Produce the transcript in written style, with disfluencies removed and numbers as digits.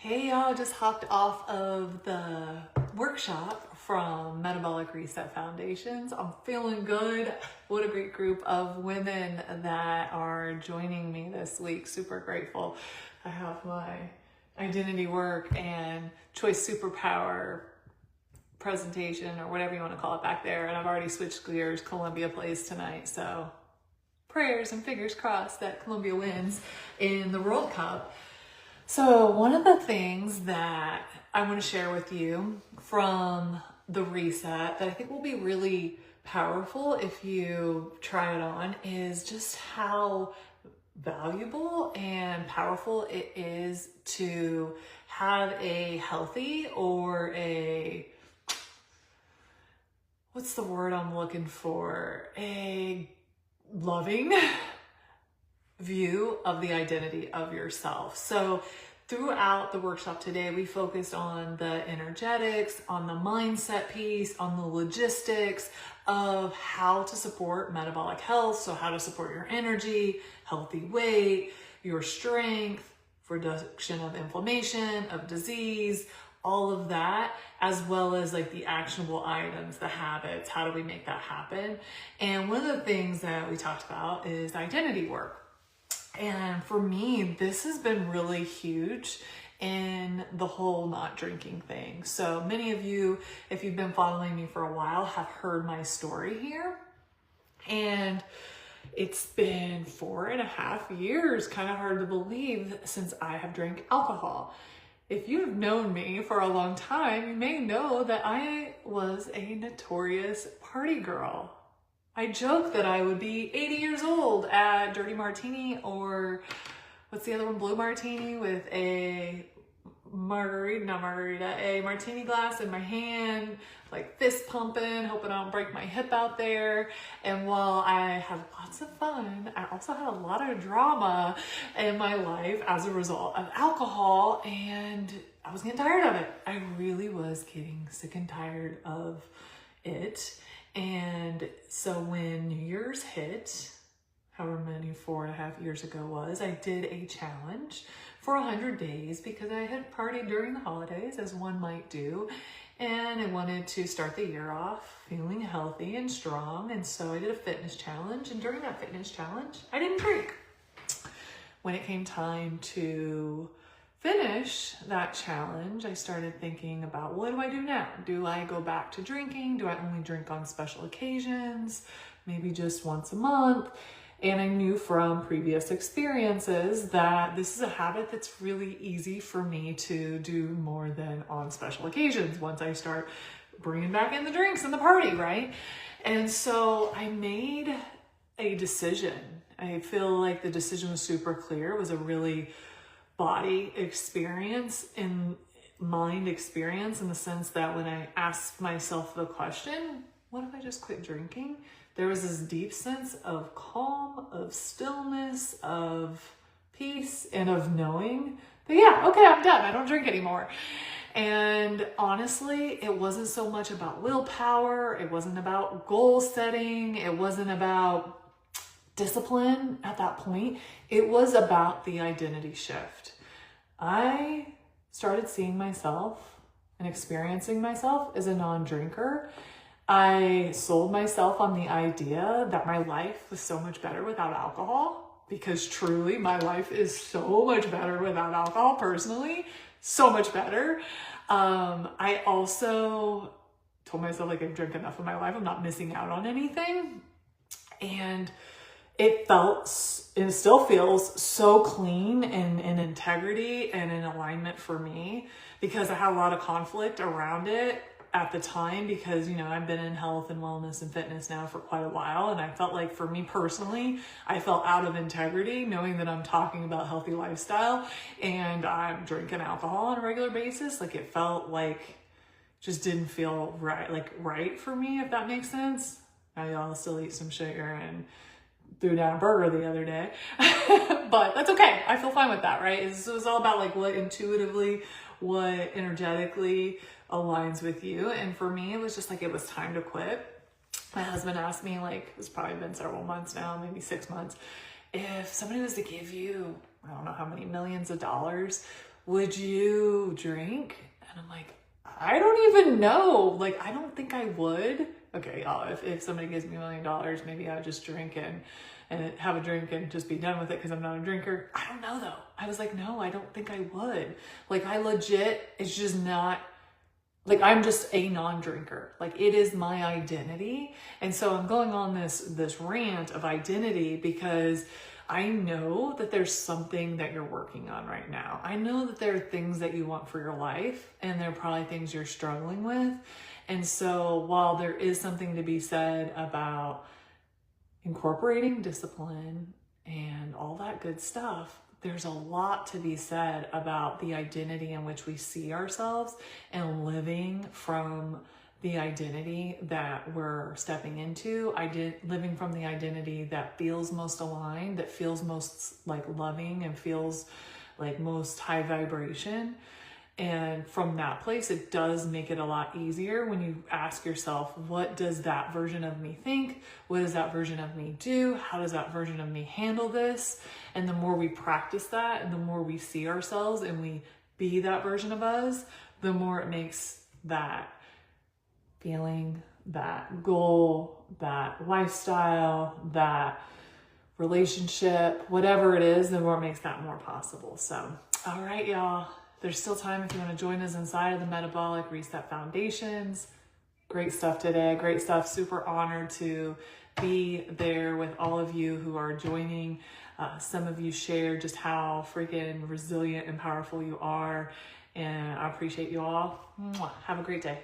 Hey y'all, just hopped off of the workshop from Metabolic Reset Foundations. I'm feeling good. What a great group of women that are joining me this week. Super grateful. I have my identity work and choice superpower presentation or whatever you want to call it back there. And I've already switched gears. Columbia plays tonight. So prayers and fingers crossed that Columbia wins in the World Cup. So one of the things that I want to share with you from the reset that I think will be really powerful if you try it on is just how valuable and powerful it is to have a healthy or what's the word I'm looking for? A loving view of the identity of yourself. So throughout the workshop today, we focused on the energetics, on the mindset piece, on the logistics of how to support metabolic health. So how to support your energy, healthy weight, your strength, reduction of inflammation, of disease, all of that, as well as like the actionable items, the habits, how do we make that happen? And one of the things that we talked about is identity work. And for me, this has been really huge in the whole not drinking thing. So many of you, if you've been following me for a while, have heard my story here. And it's been 4.5 years, kind of hard to believe, since I have drank alcohol. If you've known me for a long time, you may know that I was a notorious party girl. I joke that I would be 80 years old at Dirty Martini, or what's the other one? Blue Martini, with a a martini glass in my hand, like fist pumping, hoping I don't break my hip out there. And while I had lots of fun, I also had a lot of drama in my life as a result of alcohol, and I was getting tired of it. I really was getting sick and tired of it. And so when New Year's hit, however many 4.5 years ago was, I did a challenge for 100 days because I had partied during the holidays, as one might do, and I wanted to start the year off feeling healthy and strong. And so I did a fitness challenge, and during that fitness challenge, I didn't drink. When it came time to finish that challenge, I started thinking about, what do I do now? Do I go back to drinking? Do I only drink on special occasions? Maybe just once a month? And I knew from previous experiences that this is a habit that's really easy for me to do more than on special occasions once I start bringing back in the drinks and the party, right? And so I made a decision. I feel like the decision was super clear. It was a really body experience and mind experience, in the sense that when I asked myself the question, what if I just quit drinking? There was this deep sense of calm, of stillness, of peace, and of knowing that, yeah, okay, I'm done. I don't drink anymore. And honestly, it wasn't so much about willpower. It wasn't about goal setting. It wasn't about discipline at that point. It was about the identity shift. I started seeing myself and experiencing myself as a non-drinker. I sold myself on the idea that my life was so much better without alcohol, because truly my life is so much better without alcohol, personally, so much better. I also told myself, like, I've drank enough in my life. I'm not missing out on anything. And it felt, and still feels, so clean and in integrity and in alignment for me, because I had a lot of conflict around it at the time, because, you know, I've been in health and wellness and fitness now for quite a while. And I felt like, for me personally, I felt out of integrity knowing that I'm talking about healthy lifestyle and I'm drinking alcohol on a regular basis. Like, it felt like, just didn't feel right for me, if that makes sense. I'll still eat some sugar and threw down a burger the other day, but that's okay. I feel fine with that, right? It was all about like what intuitively, what energetically aligns with you. And for me, it was just like, it was time to quit. My husband asked me, like, it's probably been several months now, maybe 6 months, if somebody was to give you, I don't know how many millions of dollars, would you drink? And I'm like, I don't even know. Like, I don't think I would. Okay, y'all, if somebody gives me $1 million, maybe I would just drink and have a drink and just be done with it because I'm not a drinker. I don't know though. I was like, no, I don't think I would. Like, I legit, it's just not, like, I'm just a non-drinker. Like, it is my identity. And so I'm going on this rant of identity because I know that there's something that you're working on right now. I know that there are things that you want for your life, and there are probably things you're struggling with. And so while there is something to be said about incorporating discipline and all that good stuff, there's a lot to be said about the identity in which we see ourselves and living from the identity that we're stepping into, living from the identity that feels most aligned, that feels most like loving and feels like most high vibration. And from that place, it does make it a lot easier when you ask yourself, what does that version of me think? What does that version of me do? How does that version of me handle this? And the more we practice that and the more we see ourselves and we be that version of us, the more it makes that feeling, that goal, that lifestyle, that relationship, whatever it is, the more it makes that more possible. So, all right, y'all. There's still time if you want to join us inside of the Metabolic Reset Foundations. Great stuff today. Great stuff. Super honored to be there with all of you who are joining. Some of you shared just how freaking resilient and powerful you are. And I appreciate you all. Mwah. Have a great day.